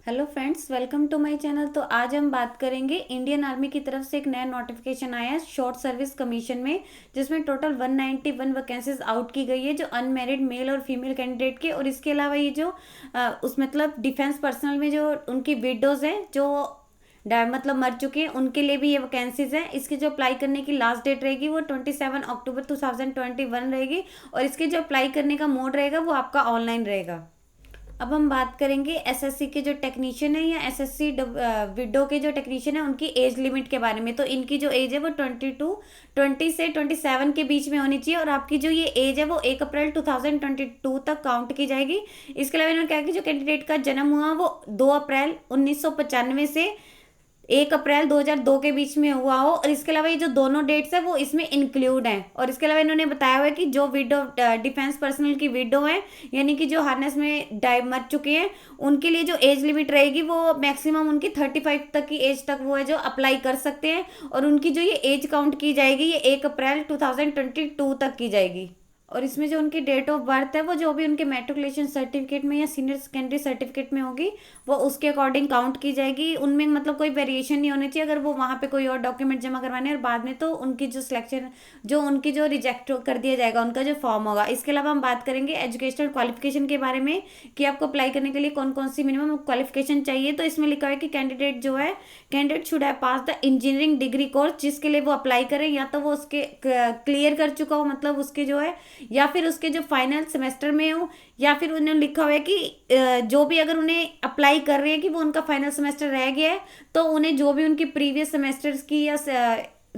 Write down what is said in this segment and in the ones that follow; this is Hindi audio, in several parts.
Hello friends, welcome to my channel. तो आज हम बात करेंगे इंडियन आर्मी की तरफ से एक नया नोटिफिकेशन आया है शॉर्ट सर्विस कमीशन में, जिसमें टोटल 191 वैकेंसीज आउट की गई है जो अनमेरिड मेल और फीमेल कैंडिडेट के। और इसके अलावा ये जो उस मतलब डिफेंस पर्सनल में जो उनकी विडोज हैं जो मतलब मर चुके हैं, उनके लिए भी ये वैकेंसीज हैं। इसके जो अप्लाई करने की लास्ट डेट रहेगी वो 27 अक्टूबर 2021 रहेगी। और इसके जो अप्लाई करने का मोड रहेगा वो आपका ऑनलाइन रहेगा। अब हम बात करेंगे एसएससी के जो टेक्नीशियन है या एसएससी विडो के जो टेक्नीशियन है उनकी एज लिमिट के बारे में। तो इनकी जो एज है वो 20 से 27 के बीच में होनी चाहिए। और आपकी जो ये एज है वो 1 अप्रैल 2022 तक काउंट की जाएगी। इसके अलावा इन्होंने कहा कि जो कैंडिडेट का जन्म हुआ वो 2 अप्रैल 1995 से 1 अप्रैल 2002 के बीच में हुआ हो। और इसके अलावा ये जो दोनों डेट्स है वो इसमें इंक्लूड हैं। और इसके अलावा इन्होंने बताया हुआ है कि जो विडो डिफेंस पर्सनल की विडो है, यानी कि जो हार्नेस में मर चुके हैं, उनके लिए जो एज लिमिट रहेगी वो मैक्सिमम उनकी 35 तक की एज तक वो है जो अप्लाई कर सकते हैं। और उनकी जो ये एज काउंट की जाएगी ये 1 अप्रैल 2022 तक की जाएगी। और इसमें जो उनकी डेट ऑफ बर्थ है वो जो भी उनके मेट्रिकुलेशन सर्टिफिकेट में या सीनियर सेकेंडरी सर्टिफिकेट में होगी वो उसके अकॉर्डिंग काउंट की जाएगी। उनमें मतलब कोई वेरिएशन नहीं होनी चाहिए। अगर वो वहाँ पे कोई और डॉक्यूमेंट जमा करवाने और बाद में तो उनकी जो सिलेक्शन जो उनकी जो रिजेक्ट कर दिया जाएगा उनका जो फॉर्म होगा। इसके अलावा हम बात करेंगे एजुकेशनल क्वालिफिकेशन के बारे में कि आपको अप्लाई करने के लिए कौन कौन सी मिनिमम क्वालिफिकेशन चाहिए। तो इसमें लिखा है कि candidate should have pass the engineering degree course जिसके लिए वो अप्लाई करें, या तो वो उसके क्लियर कर चुका हो, मतलब उसके जो है, या फिर उसके जो फाइनल सेमेस्टर में हो, या फिर उन्होंने लिखा हुआ है कि जो भी अगर उन्हें अप्लाई कर रहे हैं कि वो उनका फाइनल सेमेस्टर रह गया है तो उन्हें जो भी उनकी प्रीवियस सेमेस्टर्स की या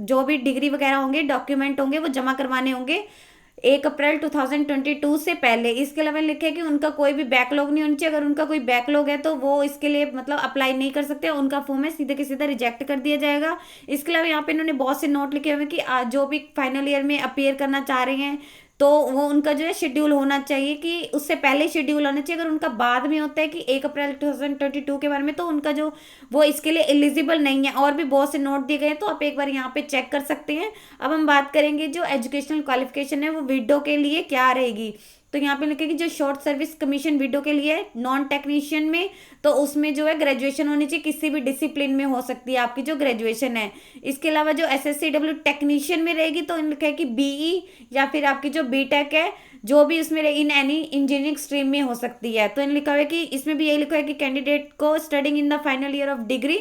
जो भी डिग्री वगैरह होंगे, डॉक्यूमेंट होंगे, वो जमा करवाने होंगे 1 अप्रैल 2022 से पहले। इसके अलावा लिखा है कि उनका कोई भी बैकलॉग नहीं होना चाहिए। अगर उनका कोई बैकलॉग है तो वो इसके लिए मतलब अप्लाई नहीं कर सकते, उनका फॉर्म है सीधे के सीधा रिजेक्ट कर दिया जाएगा। इसके अलावा यहाँ पे इन्होंने बहुत से नोट लिखे हुए हैं कि जो भी फाइनल ईयर में अपीयर करना चाह रहे हैं तो वो उनका जो है शेड्यूल होना चाहिए कि उससे पहले शेड्यूल होना चाहिए। अगर उनका बाद में होता है कि 1 अप्रैल 2022 के बारे में तो उनका जो वो इसके लिए एलिजिबल नहीं है। और भी बहुत से नोट दिए गए हैं तो आप एक बार यहाँ पे चेक कर सकते हैं। अब हम बात करेंगे जो एजुकेशनल क्वालिफिकेशन है वो विडो के लिए क्या रहेगी। तो यहाँ पे लिखेगी जो शॉर्ट सर्विस कमीशन विडो के लिए नॉन टेक्नीशियन में, तो उसमें जो है ग्रेजुएशन होनी चाहिए, किसी भी डिसिप्लिन में हो सकती है आपकी जो ग्रेजुएशन है। इसके अलावा जो एसएससी टेक्नीशियन में रहेगी तो लिखा है कि बीई या फिर आपकी जो बीटेक है जो भी उसमें इन एनी इंजीनियरिंग स्ट्रीम में हो सकती है। तो इन लिखा हुआ है कि इसमें भी यही लिखा है कि कैंडिडेट को studying in the final year of degree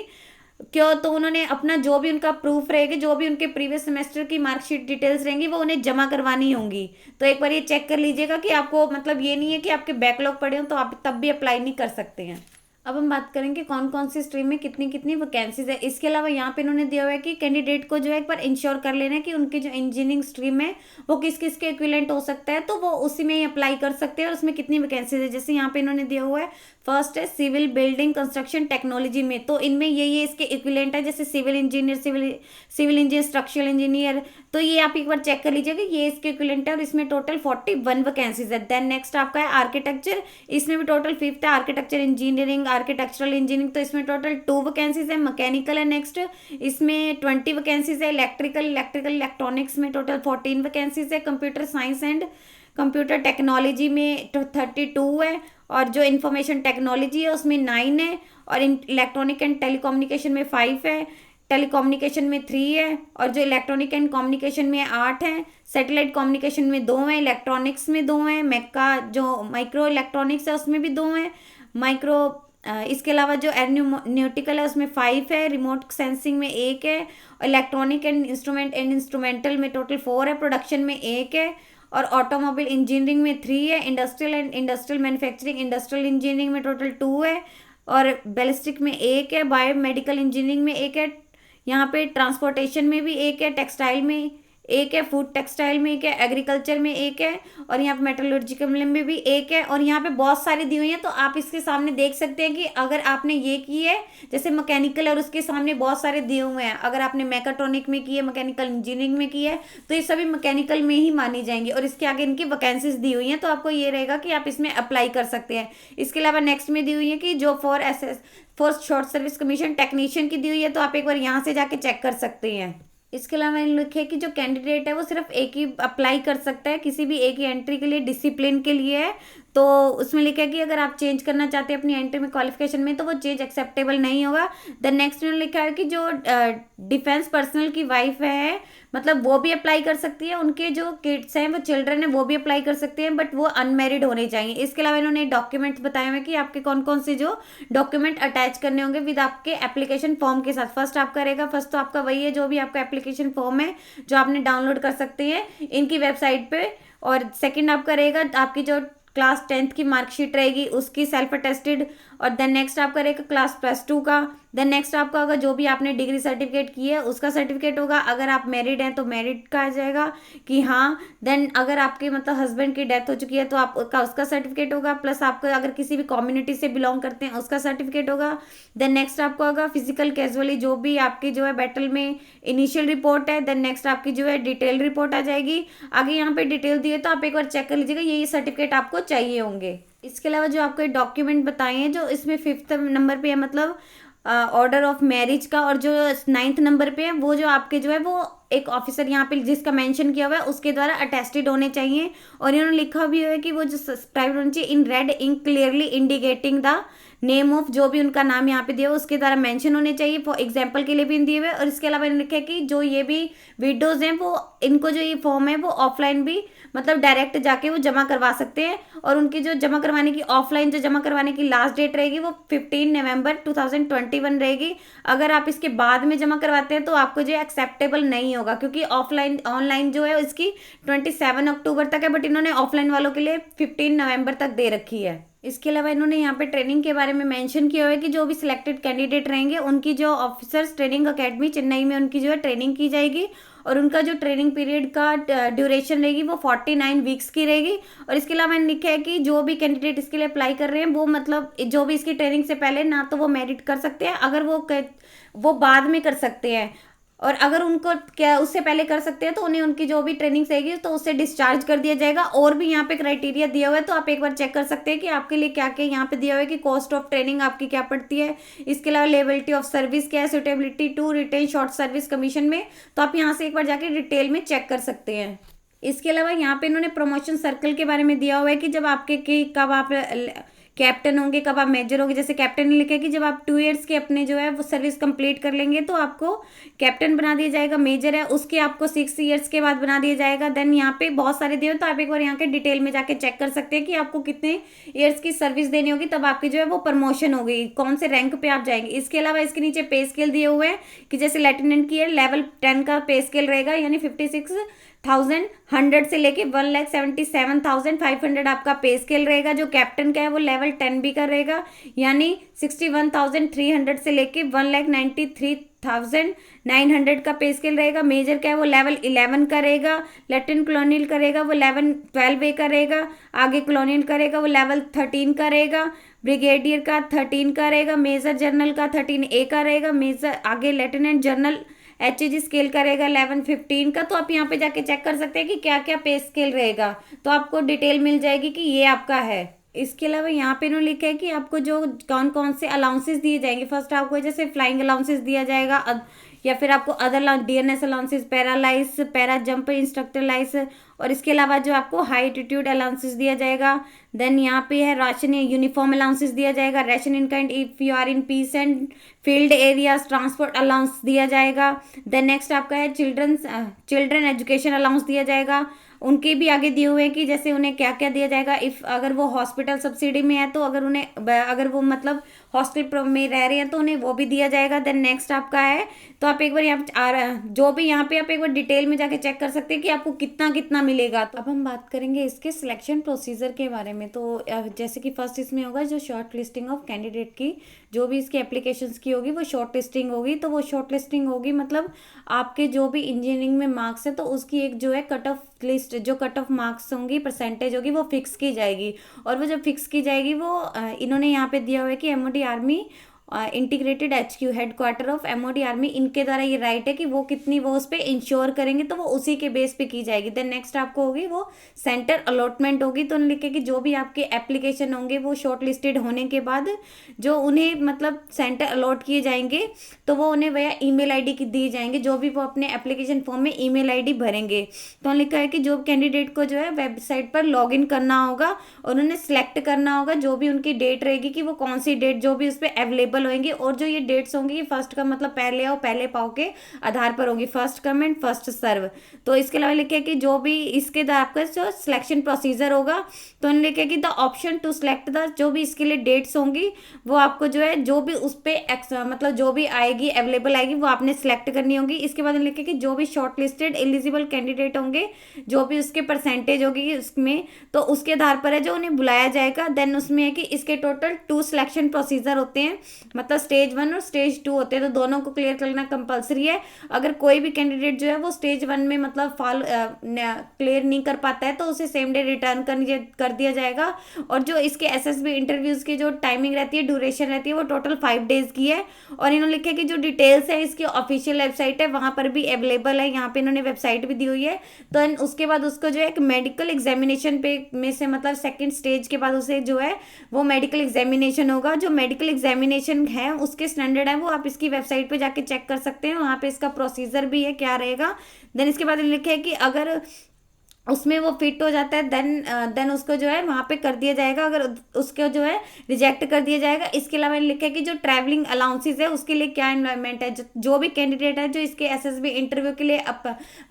क्यों, तो उन्होंने अपना जो भी उनका प्रूफ रहेगा, जो भी उनके प्रीवियस सेमेस्टर की मार्कशीट डिटेल्स रहेंगी वो उन्हें जमा करवानी होंगी। तो एक बार ये चेक कर लीजिएगा कि आपको मतलब ये नहीं है कि आपके बैकलॉग पड़े हो तो आप तब भी अप्लाई नहीं कर सकते हैं। अब हम बात करेंगे कौन कौन सी स्ट्रीम में कितनी कितनी वैकेंसीज है। इसके अलावा यहाँ पे इन्होंने दिया हुआ है कि कैंडिडेट को जो है एक बार इंश्योर कर लेना है कि उनकी जो इंजीनियरिंग स्ट्रीम है वो किस किस के इक्विवेलेंट हो सकता है, तो वो उसी में ही अप्लाई कर सकते हैं। और उसमें कितनी वैकेंसीज है जैसे यहाँ पे इन्होंने दिया हुआ है, फर्स्ट है सिविल बिल्डिंग कंस्ट्रक्शन टेक्नोलॉजी में, तो इनमें ये इसके इक्विवेलेंट है जैसे civil engineer, civil engineer, structural engineer. तो ये आप एक बार चेक कर लीजिएगा ये इसके इक्विवेलेंट है। और इसमें टोटल 41 वैकेंसीज है। देन नेक्स्ट आपका है आर्किटेक्चर, इसमें भी टोटल 5 है आर्किटेक्चर इंजीनियरिंग, आर्किटेक्चरल इंजीनियरिंग, तो इसमें टोटल 2 वैकेंसीज है। मैकेनिकल है नेक्स्ट, इसमें 20 वैकेंसीज है। इलेक्ट्रिकल इलेक्ट्रॉनिक्स में टोटल 14 वैकेंसीज है। Computer science and computer technology में 32 है। और जो इंफॉर्मेशन टेक्नोलॉजी है उसमें 9 है। और इलेक्ट्रॉनिक एंड टेलीकम्युनिकेशन में 5 है। टेलीकम्युनिकेशन में 3 है। और जो इलेक्ट्रॉनिक एंड कम्युनिकेशन में 8 है। सैटेलाइट कम्युनिकेशन में 2 है। इलेक्ट्रॉनिक्स में 2 है। जो माइक्रो इलेक्ट्रॉनिक्स है उसमें भी 2 है। माइक्रो इसके अलावा जो एरोनॉटिकल है उसमें 5 है। रिमोट सेंसिंग में 1 है। इलेक्ट्रॉनिक एंड इंस्ट्रूमेंटल में टोटल 4 है। प्रोडक्शन में 1 है। और ऑटोमोबाइल इंजीनियरिंग में 3 है। इंडस्ट्रियल मैन्युफैक्चरिंग इंडस्ट्रियल इंजीनियरिंग में टोटल 2 है। और बैलिस्टिक में 1 है। बायोमेडिकल इंजीनियरिंग में 1 है। यहाँ पे ट्रांसपोर्टेशन में भी 1 है। टेक्सटाइल में 1 है। फूड टेक्सटाइल में 1 है। एग्रीकल्चर में 1 है। और यहाँ पे मेटलर्जिकल में भी 1 है। और यहाँ पे बहुत सारी दी हुई है तो आप इसके सामने देख सकते हैं कि अगर आपने ये की है जैसे मैकेनिकल और उसके सामने बहुत सारे दिए हुए हैं, अगर आपने मैकाट्रॉनिक में की है, मैकेनिकल इंजीनियरिंग में की है तो ये सभी मैकेनिकल में ही मानी जाएंगी। और इसके आगे इनकी वैकेंसीज दी हुई हैं तो आपको ये रहेगा कि आप इसमें अप्लाई कर सकते हैं। इसके अलावा नेक्स्ट में दी हुई है कि जो for short service commission technician की दी हुई है तो आप एक बार यहाँ से जाके चेक कर सकते हैं। इसके अलावा मैंने लिखा है कि जो कैंडिडेट है वो सिर्फ एक ही अप्लाई कर सकता है, किसी भी एक ही एंट्री के लिए, डिसिप्लिन के लिए है। तो उसमें लिखा है कि अगर आप चेंज करना चाहते हैं अपनी एंट्री में, क्वालिफिकेशन में, तो वो चेंज एक्सेप्टेबल नहीं होगा। देन नेक्स्ट में लिखा है कि जो डिफेंस पर्सनल की वाइफ है, मतलब वो भी अप्लाई कर सकती है, उनके जो किड्स हैं, वो चिल्ड्रन है, वो भी अप्लाई कर सकते हैं, बट वो अनमेरिड होने चाहिए। इसके अलावा इन्होंने डॉक्यूमेंट्स बताए हुए कि आपके कौन कौन से जो डॉक्यूमेंट अटैच करने होंगे विद आपके एप्लीकेशन फॉर्म के साथ। फर्स्ट तो आपका वही है जो भी आपका एप्लीकेशन फॉर्म है जो आपने डाउनलोड कर सकते हैं इनकी वेबसाइट पे। और सेकंड आपका रहेगा आपकी जो क्लास 10th की मार्कशीट रहेगी उसकी सेल्फ अटेस्टेड। और देन नेक्स्ट आपका रहेगा क्लास +2 का। देन नेक्स्ट आपका होगा जो भी आपने डिग्री सर्टिफिकेट की है उसका सर्टिफिकेट होगा। अगर आप मैरिड हैं तो मैरिड का आ जाएगा कि हाँ। देन अगर आपके मतलब हस्बैंड की डेथ हो चुकी है तो आपका उसका सर्टिफिकेट होगा, प्लस आपका अगर किसी भी कम्युनिटी से बिलोंग करते हैं उसका सर्टिफिकेट होगा। देन नेक्स्ट आपका होगा फिजिकल कैजुअली जो भी आपकी जो है बैटल में इनिशियल रिपोर्ट है। देन नेक्स्ट आपकी जो है डिटेल रिपोर्ट आ जाएगी। आगे यहाँ पे डिटेल दिए तो आप एक बार चेक कर लीजिएगा, ये सर्टिफिकेट आपको चाहिए होंगे। इसके अलावा जो आपको डॉक्यूमेंट बताए हैं जो इसमें 5th नंबर पे है मतलब ऑर्डर ऑफ मैरिज का, और जो 9th नंबर पे है वो जो आपके जो है वो एक ऑफिसर यहाँ पे जिसका मेंशन किया हुआ है उसके द्वारा अटेस्टेड होने चाहिए। और इन्होंने लिखा भी हुआ है कि वो जो प्राइवेट होनी चाहिए in red ink clearly indicating the name of, जो भी उनका नाम यहाँ पे दिया हुआ उसके द्वारा मेंशन होने चाहिए। फॉर एग्जाम्पल के लिए भी दिए हुए। और इसके अलावा इन्होंने लिखा है कि जो ये भी विडोज हैं वो इनको जो ये फॉर्म है वो ऑफलाइन भी मतलब डायरेक्ट जाके वो जमा करवा सकते हैं। और उनकी जो जमा करवाने की ऑफलाइन जो जमा करवाने की लास्ट डेट रहेगी वो 15 नवंबर 2021 रहेगी। अगर आप इसके बाद में जमा करवाते हैं तो आपको जो एक्सेप्टेबल नहीं होगा, क्योंकि ऑफलाइन ऑनलाइन जो है इसकी 27 अक्टूबर तक है, बट इन्होंने ऑफलाइन वालों के लिए 15 नवंबर तक दे रखी है। इसके अलावा इन्होंने यहाँ पे ट्रेनिंग के बारे में मेंशन किया हुआ है कि जो भी सिलेक्टेड कैंडिडेट रहेंगे उनकी जो ऑफिसर्स ट्रेनिंग अकेडमी चेन्नई में उनकी जो है ट्रेनिंग की जाएगी। और उनका जो ट्रेनिंग पीरियड का ड्यूरेशन रहेगी वो 49 वीक्स की रहेगी। और इसके अलावा मैंने लिखा है कि जो भी कैंडिडेट इसके लिए अप्लाई कर रहे हैं वो मतलब जो भी इसकी ट्रेनिंग से पहले ना तो वो मेरिट कर सकते हैं, अगर वो बाद में कर सकते हैं। और अगर उनको क्या उससे पहले कर सकते हैं तो उन्हें उनकी जो भी ट्रेनिंग रहेगी तो उससे डिस्चार्ज कर दिया जाएगा। और भी यहाँ पे क्राइटेरिया दिया हुआ है तो आप एक बार चेक कर सकते हैं कि आपके लिए क्या क्या यहाँ पे दिया हुआ है कि कॉस्ट ऑफ ट्रेनिंग आपकी क्या पड़ती है। इसके अलावा लेवलिटी ऑफ सर्विस क्या है, suitability to retain short service commission में, तो आप यहाँ से एक बार जाके डिटेल में चेक कर सकते हैं। इसके अलावा यहाँ पे इन्होंने प्रमोशन सर्कल के बारे में दिया हुआ है कि जब आपके कि कब आप कैप्टन होंगे, कब आप मेजर होंगे। जैसे कैप्टन ने लिखा है कि जब आप 2 ईयर्स के अपने जो है वो सर्विस कंप्लीट कर लेंगे तो आपको कैप्टन बना दिया जाएगा। मेजर है उसके आपको 6 ईयर्स के बाद बना दिया जाएगा। देन यहाँ पे बहुत सारे दिए, तो आप एक बार यहाँ के डिटेल में जाके चेक कर सकते हैं कि आपको कितने ईयर्स की सर्विस देनी होगी, तब आपकी जो है वो प्रमोशन होगी, कौन से रैंक पे आप जाएंगे। इसके अलावा इसके नीचे पे स्केल दिए हुए हैं कि जैसे लेफ्टिनेंट की है लेवल 10 का पे स्केल रहेगा, यानी 56,100 से लेके 1,77,500 आपका पे स्केल रहेगा। जो कैप्टन का है वो लेवल 10B का रहेगा, यानी 61,300 से लेके 1,93,900 का पे स्केल रहेगा। मेजर का है वो लेवल 11 का रहेगा। लेफ्टिनेंट कॉलोनियल का रहेगा वो लेवल 12A का रहेगा। आगे कॉलोनियल का रहेगा वो लेवल 13 का रहेगा। ब्रिगेडियर का 13 का रहेगा। मेजर जनरल का 13A का रहेगा। मेजर आगे लेफ्टिनेंट जनरल HG स्केल का रहेगा 11-15 का। तो आप यहाँ पे जाके चेक कर सकते हैं कि क्या क्या पे स्केल रहेगा, तो आपको डिटेल मिल जाएगी कि ये आपका है। इसके अलावा यहाँ पे इन्होंने लिखा है कि आपको जो कौन कौन से अलाउंसेस दिए जाएंगे। फर्स्ट आपको जैसे फ्लाइंग अलाउंसेस दिया जाएगा, या फिर आपको अदर DNS अलाउंसेस, पैरालाइस, पैरा जंप इंस्ट्रक्टर लाइस। और इसके अलावा जो आपको हाई एल्टीट्यूड अलाउंसेस दिया जाएगा। देन यहाँ पे है राशन यूनिफॉर्म अलाउंसेस दिया जाएगा। Ration in kind if you are in peace and field areas, transport allowance दिया जाएगा। देन नेक्स्ट आपका है चिल्ड्रन एजुकेशन अलाउंस दिया जाएगा। उनके भी आगे दिए हुए हैं कि जैसे उन्हें क्या क्या दिया जाएगा। इफ अगर वो हॉस्पिटल सब्सिडी में है तो अगर वो मतलब हॉस्टल में रह रहे हैं तो उन्हें वो भी दिया जाएगा। देन नेक्स्ट आपका है, तो आप एक बार जो भी यहाँ पे आप एक बार डिटेल में जाके चेक कर सकते हैं कि आपको कितना कितना मिलेगा। तो अब हम बात करेंगे इसके सिलेक्शन प्रोसीजर के बारे में। तो जैसे कि फर्स्ट इसमें होगा जो शॉर्ट लिस्टिंग ऑफ कैंडिडेट की, जो भी इसकी एप्लीकेशंस की होगी वो शॉर्ट लिस्टिंग होगी। तो वो शॉर्ट लिस्टिंग होगी मतलब आपके जो भी इंजीनियरिंग में मार्क्स है तो उसकी एक जो है कट ऑफ लिस्ट, जो कट ऑफ मार्क्स होंगी, परसेंटेज होगी, वो फिक्स की जाएगी। और वो जब फिक्स की जाएगी वो इन्होंने यहाँ पे दिया हुआ है कि MOD army integrated HQ, headquarter of MOD army, इनके द्वारा ये राइट है कि वो कितनी वो उस पर इंश्योर करेंगे, तो वो उसी के बेस पे की जाएगी। देन नेक्स्ट आपको होगी वो सेंटर अलॉटमेंट होगी। तो उन्होंने लिखा कि जो भी आपके एप्लीकेशन होंगे वो शॉर्ट लिस्टेड होने के बाद जो उन्हें मतलब सेंटर अलॉट किए जाएंगे, तो वो उन्हें वह ईमेल आईडी की दी जाएंगे, जो भी वो अपने एप्लीकेशन फॉर्म में ईमेल आईडी भरेंगे। तो लिखा है कि जो कैंडिडेट को जो है वेबसाइट पर लॉगिन करना होगा और उन्हें सिलेक्ट करना होगा जो भी उनकी डेट रहेगी कि वो कौन सी डेट जो भी उस पर अवेलेबल होंगी। और जो ये डेट्स होंगी ये फर्स्ट का मतलब पहले आओ पहले पाओ के आधार पर होगी, first come and first serve. तो इसके अलावा लिखा है कि जो भी इसके आपका जो सिलेक्शन प्रोसीजर होगा, तो उन्होंने लिखा है कि the option to select the, जो भी इसके लिए डेट्स होंगी वो आपको जो है जो भी उस पर मतलब जो भी आएगी अवेलेबल आएगी वो आपने सिलेक्ट करनी होगी। इसके बाद लिखा है कि जो भी शॉर्ट लिस्टेड एलिजिबल कैंडिडेट होंगे, जो भी उसके परसेंटेज होगी उसमें, तो उसके आधार पर है जो उन्हें बुलाया जाएगा। देन उसमें है कि इसके टोटल 2 सिलेक्शन प्रोसीजर होते हैं, मतलब स्टेज 1 और स्टेज 2 होते हैं, तो दोनों को क्लियर करना कंपलसरी है। अगर कोई भी कैंडिडेट जो है वो स्टेज 1 में मतलब क्लियर नहीं कर पाता है तो उसे सेम डे रिटर्न कर दिया जाएगा। और जो इसके SSB इंटरव्यूज की जो टाइमिंग रहती है, ड्यूरेशन रहती है, वो टोटल 5 डेज की है। और इन्होंने लिखा है कि जो डिटेल्स है इसकी ऑफिशियल वेबसाइट है वहां पर भी अवेलेबल है, यहाँ पे इन्होंने वेबसाइट भी दी हुई है। तो उसके बाद उसको जो है एक मेडिकल एग्जामिनेशन पे में से मतलब सेकंड स्टेज के बाद उसे जो है वो मेडिकल एग्जामिनेशन होगा। जो मेडिकल एग्जामिनेशन है उसके स्टैंडर्ड है वो आप इसकी वेबसाइट पे जाके चेक कर सकते हैं, वहाँ पे इसका प्रोसीजर भी है क्या रहेगा। देन इसके बाद लिखा है कि अगर उसमें वो फिट हो जाता है देन उसको जो है वहाँ पे कर दिया जाएगा, अगर उसको जो है रिजेक्ट कर दिया जाएगा। इसके अलावा लिखा है कि जो ट्रैवलिंग अलाउंसेस है उसके लिए क्या एनवायरमेंट है, जो भी कैंडिडेट है जो इसके SSB इंटरव्यू के लिए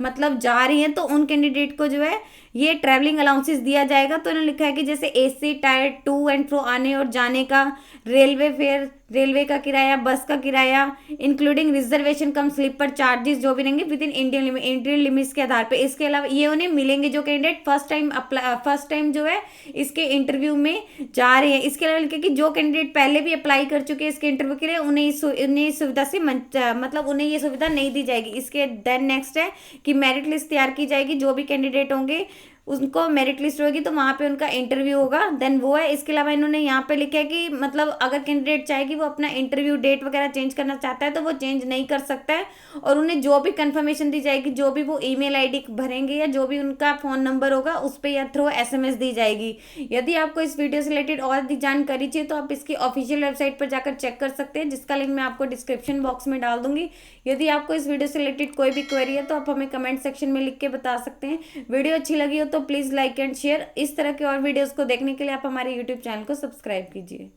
मतलब जा रही हैं, तो उन कैंडिडेट को जो है ये ट्रैवलिंग अलाउंसेस दिया जाएगा। तो इन्होंने लिखा है कि जैसे AC tier two and fro आने और जाने का, रेलवे फेयर, रेलवे का किराया, बस का किराया, इंक्लूडिंग रिजर्वेशन कम स्लीपर चार्जेस जो भी रहेंगे विद इन इंडियन लिमिट्स के आधार पे। इसके अलावा ये उन्हें मिलेंगे जो कैंडिडेट फर्स्ट टाइम जो है इसके इंटरव्यू में जा रहे हैं। इसके अलावा लिखा कि जो कैंडिडेट पहले भी अप्लाई कर चुके हैं इसके इंटरव्यू के लिए उन्हें इस सुविधा से मतलब उन्हें ये सुविधा नहीं दी जाएगी। इसके देन नेक्स्ट है कि मेरिट लिस्ट तैयार की जाएगी, जो भी कैंडिडेट होंगे उनको मेरिट लिस्ट होगी तो वहाँ पे उनका इंटरव्यू होगा, देन वो है। इसके अलावा इन्होंने यहाँ पे लिखा है कि मतलब अगर कैंडिडेट चाहे कि वो अपना इंटरव्यू डेट वगैरह चेंज करना चाहता है तो वो चेंज नहीं कर सकता है। और उन्हें जो भी कंफर्मेशन दी जाएगी, जो भी वो ईमेल आईडी भरेंगे या जो भी उनका फ़ोन नंबर होगा उस पर या थ्रू SMS दी जाएगी। यदि आपको इस वीडियो से रिलेटेड और अधिक जानकारी चाहिए तो आप इसकी ऑफिशियल वेबसाइट पर जाकर चेक कर सकते हैं, जिसका लिंक मैं आपको डिस्क्रिप्शन बॉक्स में डाल दूंगी। यदि आपको इस वीडियो से रिलेटेड कोई भी क्वेरी है तो आप हमें कमेंट सेक्शन में लिख के बता सकते हैं। वीडियो अच्छी लगी हो तो प्लीज़ लाइक एंड शेयर। इस तरह के और वीडियोस को देखने के लिए आप हमारे यूट्यूब चैनल को सब्सक्राइब कीजिए।